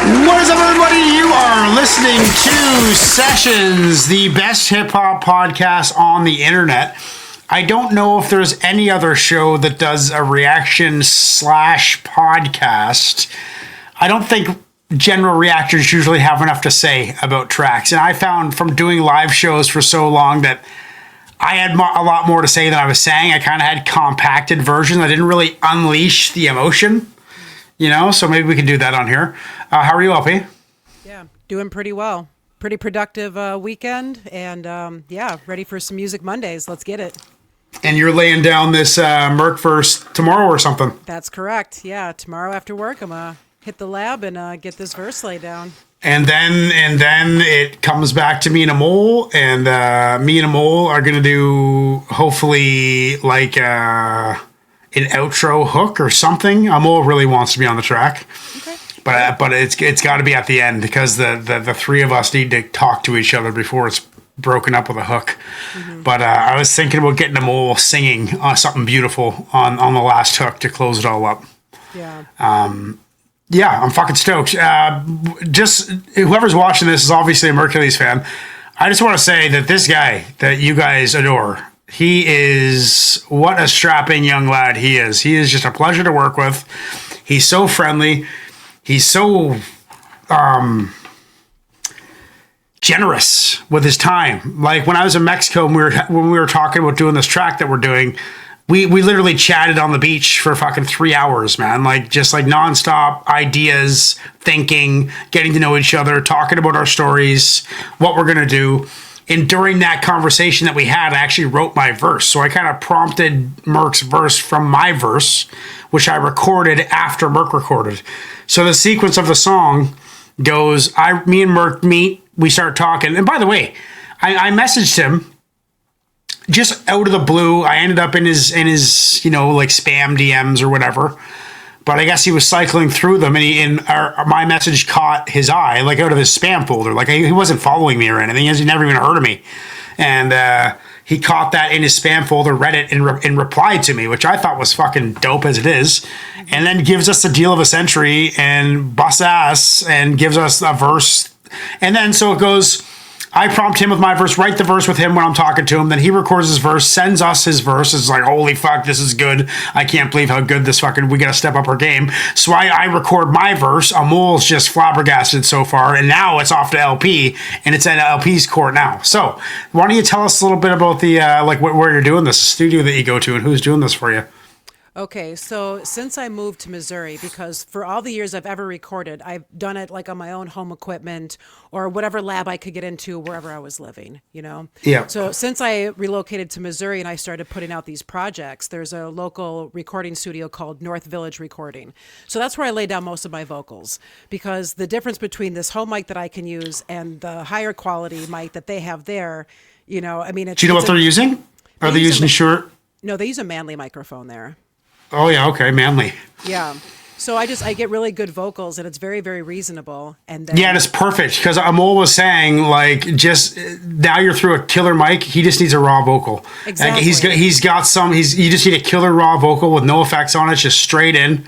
What is up, everybody? You are listening to Sessions, the best hip-hop podcast on the internet. I don't know if there's any other show that does a reaction / podcast. I don't think general reactors usually have enough to say about tracks. And I found from doing live shows for so long that I had a lot more to say than I was saying. I kind of had compacted versions. I didn't really unleash the emotion, you know, so maybe we can do that on here. How are you, LP? Yeah, doing pretty well. Pretty productive weekend, and ready for some Music Mondays. Let's get it. And you're laying down this Merc verse tomorrow or something? That's correct. Yeah, tomorrow after work, I'm going to hit the lab and get this verse laid down. And then it comes back to me and Amol, and me and Amol are going to do, hopefully, like an outro hook or something. Amol really wants to be on the track. Okay. But it's got to be at the end because the three of us need to talk to each other before it's broken up with a hook. Mm-hmm. But I was thinking about getting them all singing something beautiful on the last hook to close it all up. Yeah. Yeah, I'm fucking stoked. Just whoever's watching this is obviously a Merkules fan. I just want to say that this guy that you guys adore, he is what a strapping young lad he is. He is just a pleasure to work with. He's so friendly. He's so generous with his time. Like when I was in Mexico and when we were talking about doing this track that we're doing, we literally chatted on the beach for fucking 3 hours, man. Like just like nonstop ideas, thinking, getting to know each other, talking about our stories, what we're gonna do. And during that conversation that we had, I actually wrote my verse. So I kind of prompted Merk's verse from my verse, which I recorded after Merk recorded. So the sequence of the song goes, me and Merk meet, we start talking. And by the way, I messaged him just out of the blue. I ended up in his like spam DMs or whatever. But I guess he was cycling through them, and my message caught his eye, like out of his spam folder. Like he wasn't following me or anything. He never even heard of me, and he caught that in his spam folder, read it, and replied to me, which I thought was fucking dope as it is. And then gives us the deal of a century and busts ass and gives us a verse. And then so it goes. I prompt him with my verse, write the verse with him when I'm talking to him. Then he records his verse, sends us his verse. It's like, holy fuck, this is good. I can't believe how good this fucking, we got to step up our game. So I record my verse. Amol's just flabbergasted so far. And now it's off to LP and it's at LP's court now. So why don't you tell us a little bit about the, where you're doing this studio that you go to and who's doing this for you? Okay, so since I moved to Missouri, because for all the years I've ever recorded, I've done it like on my own home equipment or whatever lab I could get into wherever I was living, you know? Yeah. So since I relocated to Missouri and I started putting out these projects, there's a local recording studio called North Village Recording. So that's where I lay down most of my vocals, because the difference between this home mic that I can use and the higher quality mic that they have there, you know, I mean, it's... Do you know what they're using? Are they using Shure? No, they use a Manley microphone there. Oh, yeah, okay, Manly. Yeah. So I get really good vocals, and it's very, very reasonable. And then, yeah, and it's perfect, because Amol was saying, like, just now you're through a killer mic, he just needs a raw vocal. Exactly. Like, he's got some, you just need a killer raw vocal with no effects on it, just straight in.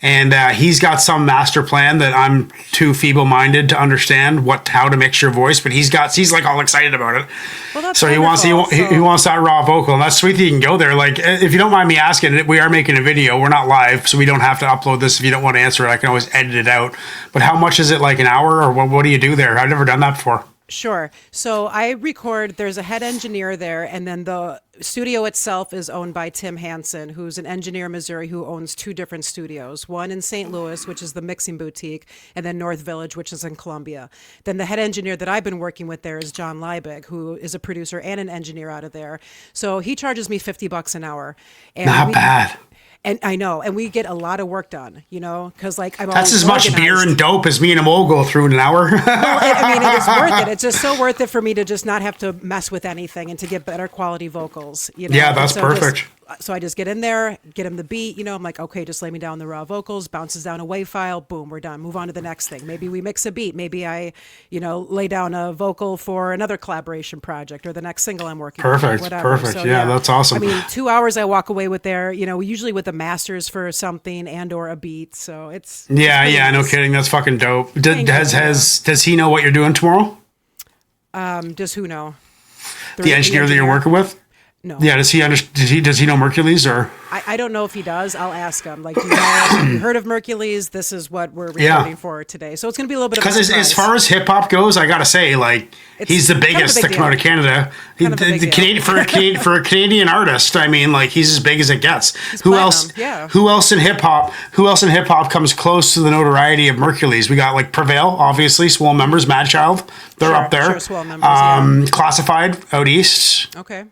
And he's got some master plan that I'm too feeble-minded to understand how to mix your voice, but he's like all excited about it. Well, that's so he wants that raw vocal, and that's sweet that you can go there. Like, if you don't mind me asking, we are making a video. We're not live, so we don't have to upload this. If you don't want to answer it, I can always edit it out. But how much is it? Like an hour, or what do you do there? I've never done that before. Sure. So I record, there's a head engineer there, and then the studio itself is owned by Tim Hansen, who's an engineer in Missouri who owns two different studios, one in St. Louis, which is the mixing boutique, and then North Village, which is in Columbia. Then the head engineer that I've been working with there is John Liebig, who is a producer and an engineer out of there. So he charges me $50 an hour. And Not bad. And I know, and we get a lot of work done, you know, because like that's as much beer and dope as me and Amol go through in an hour. Well, I mean, it is worth it. It's just so worth it for me to just not have to mess with anything and to get better quality vocals. You know? Yeah, that's perfect. So I just get in there, get him the beat, I'm like, okay, just lay me down the raw vocals, bounces down a WAV file, boom, we're done. Move on to the next thing. Maybe we mix a beat. Maybe I, lay down a vocal for another collaboration project or the next single I'm working on. Whatever. Perfect. So, yeah, that's awesome. I mean, 2 hours I walk away with there, usually with the masters for something and or a beat. So it's yeah, no kidding. That's fucking dope. Does he know what you're doing tomorrow? Does who know? The engineer that you're working with? No. Yeah, does he know Merkules or? I don't know if he does. I'll ask him. Like, have you heard of Merkules? This is what we're recording for today. So it's going to be a little bit of a surprise. Because as far as hip hop goes, I gotta say, like, he's the biggest to come out of Canada. For a Canadian artist, I mean, like, he's as big as it gets. Who else? Yeah. Who else in hip hop comes close to the notoriety of Merkules? We got like Prevail, obviously, Swole members, Mad Child. They're up there. Sure, Swole members. Classified out east. Okay.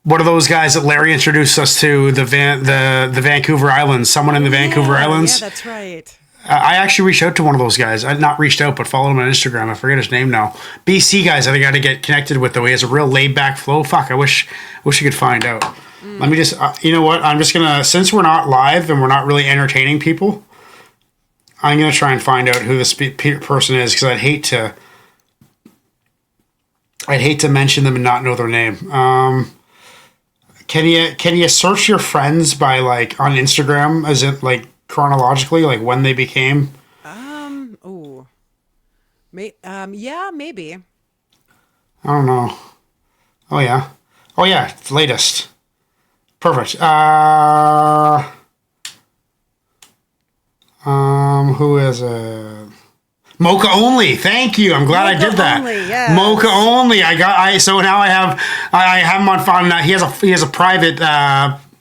What are those guys that Larry introduced us to? The Vancouver Islands. Someone in the Vancouver Islands. Yeah, that's right. I actually reached out to one of those guys. I not reached out, but followed him on Instagram. I forget his name now. BC guys, I think I got to get connected with. Though he has a real laid back flow. Fuck, I wish you could find out. Let me just. You know what? I'm just gonna. Since we're not live and we're not really entertaining people, I'm gonna try and find out who this person is because I'd hate to mention them and not know their name. Can you search your friends by like on Instagram? Is it like chronologically, like when they became? Yeah, maybe. I don't know. Oh yeah, it's latest. Perfect. Who is it? Mocha Only. Thank you. I'm glad I did that. Yes. Mocha Only. So now I have him on phone. He has a private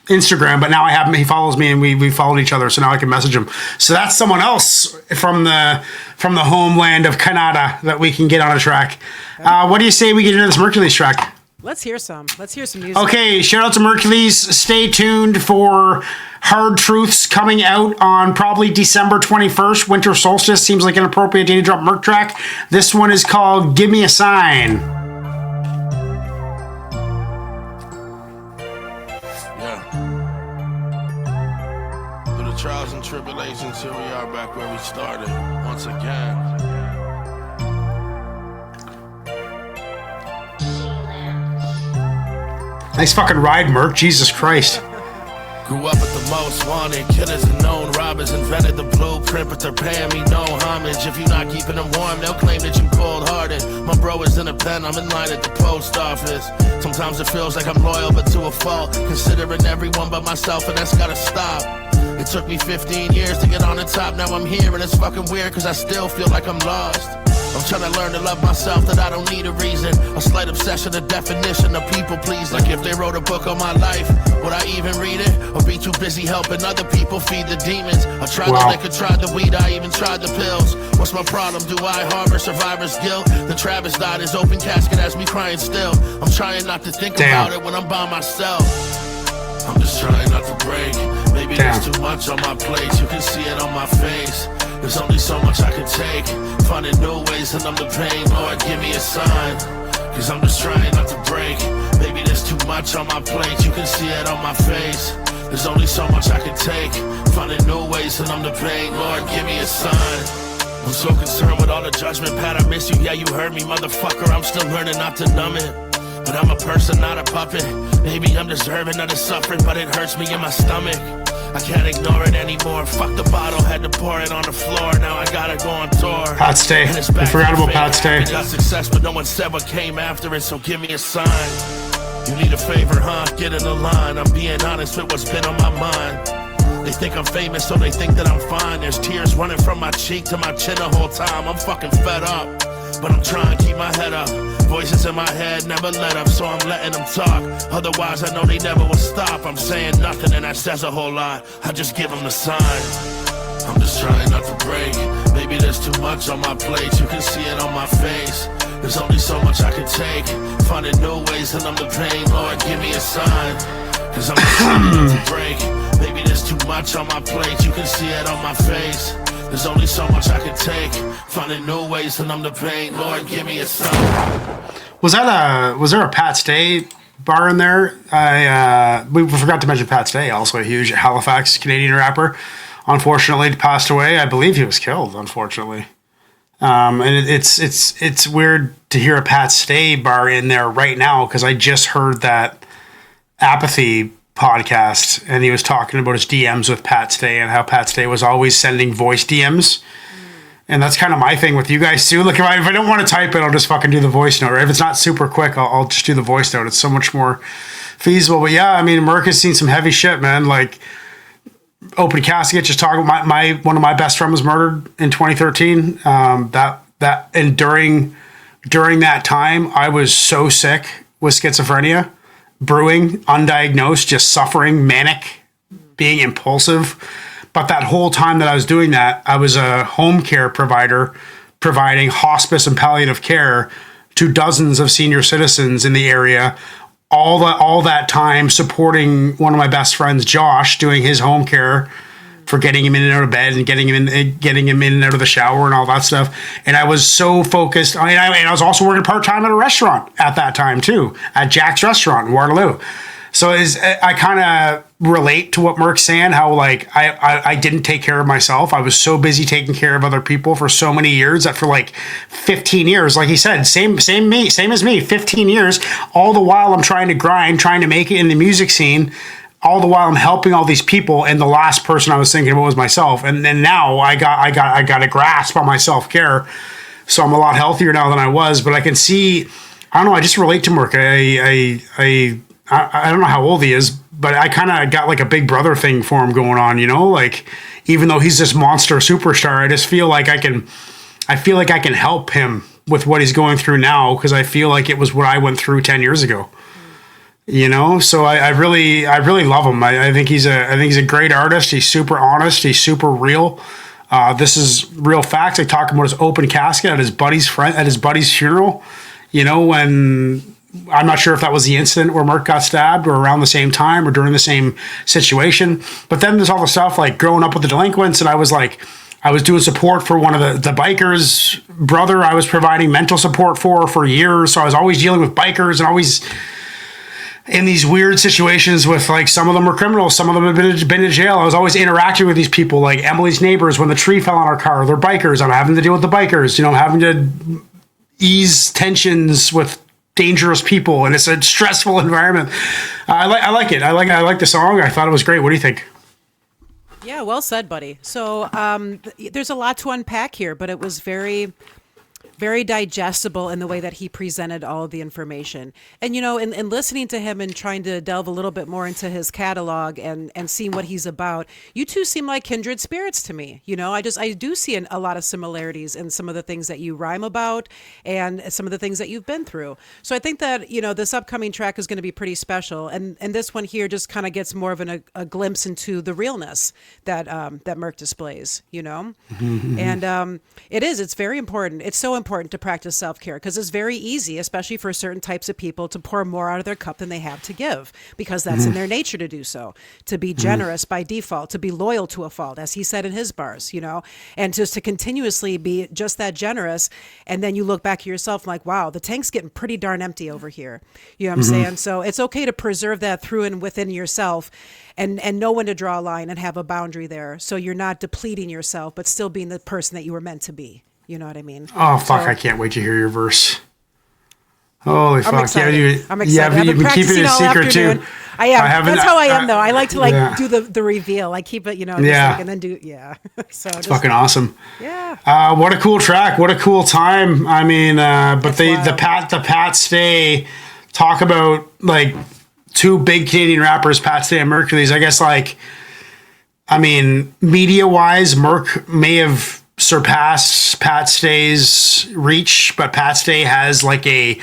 Instagram, but now I have him. He follows me, and we followed each other. So now I can message him. So that's someone else from the homeland of Canada that we can get on a track. What do you say we get into this Merkules track? Let's hear some music. Okay, shout out to Merkules. Stay tuned for Hard Truths coming out on probably December 21st. Winter solstice seems like an appropriate day to drop Merk track. This one is called Give Me a Sign. Yeah. Through the trials and tribulations, here we are back where we started once again. Nice fucking ride, Merk. Jesus Christ. Grew up with the most wanted, killers and known robbers, invented the blueprint, but they're paying me no homage. If you're not keeping them warm, they'll claim that you're cold-hearted. My bro is in a pen, I'm in line at the post office. Sometimes it feels like I'm loyal, but to a fault, considering everyone but myself, and that's gotta stop. It took me 15 years to get on the top, now I'm here, and it's fucking weird, cause I still feel like I'm lost. I'm trying to learn to love myself, that I don't need a reason. A slight obsession, a definition of people please. Like if they wrote a book on my life, would I even read it? Or be too busy helping other people feed the demons? I tried the liquor, tried the weed, I even tried the pills. What's my problem? Do I harbor survivor's guilt? The Travis died, his open casket has me crying still. I'm trying not to think about it when I'm by myself. I'm just trying not to break. Maybe there's too much on my plate, you can see it on my face. There's only so much I can take, finding new ways to numb the pain. Lord, give me a sign, cause I'm just trying not to break. Maybe there's too much on my plate, you can see it on my face. There's only so much I can take, finding new ways to numb the pain. Lord, give me a sign. I'm so concerned with all the judgment, Pat, I miss you, yeah, you heard me, motherfucker, I'm still learning not to numb it. But I'm a person, not a puppet. Maybe I'm deserving of the suffering, but it hurts me in my stomach. I can't ignore it anymore. Fuck the bottle, had to pour it on the floor. Now I gotta go on tour. Pat's Day. We forgot about Pat's Day. Got success, but no one said what came after it, so give me a sign. You need a favor, huh? Get in the line. I'm being honest with what's been on my mind. They think I'm famous, so they think that I'm fine. There's tears running from my cheek to my chin the whole time. I'm fucking fed up, but I'm trying to keep my head up. Voices in my head never let up, so I'm letting them talk. Otherwise I know they never will stop. I'm saying nothing and that says a whole lot. I just give them the sign. I'm just trying not to break. Maybe there's too much on my plate, you can see it on my face. There's only so much I can take, finding new ways to numb the pain. Lord, give me a sign, cause I'm just trying not to break. Maybe there's too much on my plate, you can see it on my face. There's only so much I can take, finding new ways to numb the pain. Lord, give me a sign. Was there a Pat's Day bar in there. We forgot to mention Pat Stay, also a huge Halifax Canadian rapper. Unfortunately, passed away. I believe he was killed. Unfortunately, and it's weird to hear a Pat Stay bar in there right now because I just heard that Apathy podcast and he was talking about his DMs with Pat Stay and how Pat Stay was always sending voice DMs. And that's kind of my thing with you guys too. Like if I don't want to type it, I'll just fucking do the voice note. Or if it's not super quick, I'll just do the voice note. It's so much more feasible. But yeah, I mean, Merk has seen some heavy shit, man. Like open casket, just talking about one of my best friends was murdered in 2013. And during that time, I was so sick with schizophrenia, brewing, undiagnosed, just suffering, manic, being impulsive. But that whole time that I was doing that, I was a home care provider providing hospice and palliative care to dozens of senior citizens in the area. All that time supporting one of my best friends, Josh, doing his home care for getting him in and out of bed and getting him in and out of the shower and all that stuff. And I was so focused. And I was also working part-time at a restaurant at that time too, at Jack's Restaurant in Waterloo. So I kind of relate to what Merk's saying, how like I didn't take care of myself. I was so busy taking care of other people for so many years that for like 15 years, like he said, same as me, 15 years, all the while I'm trying to grind, trying to make it in the music scene, all the while I'm helping all these people. And the last person I was thinking about was myself. And then now I got a grasp on my self-care. So I'm a lot healthier now than I was, but I can see, I don't know, I just relate to Merk. I don't know how old he is, but I kind of got like a big brother thing for him going on, you know, like even though he's this monster superstar, I just feel like I can help him with what he's going through now. Cause I feel like it was what I went through 10 years ago, you know? So I really love him. I think he's a great artist. He's super honest. He's super real. This is real facts. I talk about his open casket at his buddy's funeral, you know, when, I'm not sure if that was the incident where Merk got stabbed or around the same time or during the same situation. But then there's all the stuff like growing up with the delinquents. And I was doing support for one of the bikers' brother. I was providing mental support for years. So I was always dealing with bikers and always in these weird situations with like some of them were criminals. Some of them have been to jail. I was always interacting with these people like Emily's neighbors when the tree fell on our car. They're bikers. I'm having to deal with the bikers, you know, having to ease tensions with dangerous people, and it's a stressful environment. I like it. I like the song. I thought it was great. What do you think? Yeah, well said, buddy. So there's a lot to unpack here, but it was very, very digestible in the way that he presented all of the information. And, you know, in listening to him and trying to delve a little bit more into his catalog and seeing what he's about, you two seem like kindred spirits to me. You know, I do see a lot of similarities in some of the things that you rhyme about and some of the things that you've been through. So I think that, you know, this upcoming track is going to be pretty special. And this one here just kind of gets more of a glimpse into the realness that Merk displays, you know? And it's very important. It's so important to practice self-care because it's very easy, especially for certain types of people, to pour more out of their cup than they have to give because that's in their nature to do so, to be generous by default, to be loyal to a fault, as he said in his bars, you know, and just to continuously be just that generous. And then you look back at yourself like, wow, the tank's getting pretty darn empty over here. You know what I'm saying? So it's okay to preserve that through and within yourself and know when to draw a line and have a boundary there. So you're not depleting yourself, but still being the person that you were meant to be. You know what I mean? Oh, fuck. I can't wait to hear your verse. Holy fuck. I'm excited. Yeah, I'm excited. I've been keeping it a secret too. I am. That's how I am, though. I like to do the reveal. I keep it, you know, and then do, So it's fucking awesome. Yeah. What a cool track. What a cool time. I mean, but the Pat Stay talk about like two big Canadian rappers, Pat Stay and Merkules. I guess like, I mean, media wise, Merk may have surpass Pat Stay's reach, but Pat Stay has like a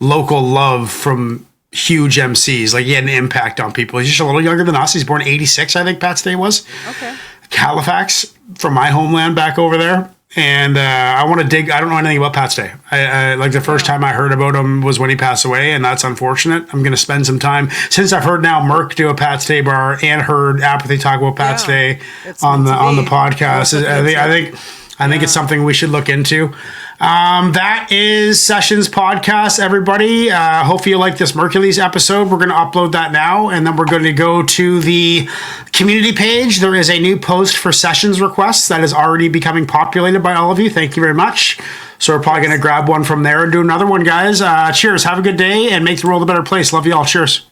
local love from huge MCs. Like he had an impact on people. He's just a little younger than us. He's born 86, I think Pat Stay was. Okay. Halifax, from my homeland back over there. And I want to dig. I don't know anything about Pat Stay. I like the first time I heard about him was when he passed away, and that's unfortunate. I'm going to spend some time since I've heard now Merk do a Pat Stay bar and heard Apathy talk about Pat Stay on the podcast. I think it's something we should look into. That is Sessions Podcast, everybody. Hopefully you like this Merkules episode. We're going to upload that now, and then we're going to go to the community page. There is a new post for Sessions requests that is already becoming populated by all of you. Thank you very much. So we're probably going to grab one from there and do another one, guys. Cheers. Have a good day, and make the world a better place. Love you all. Cheers.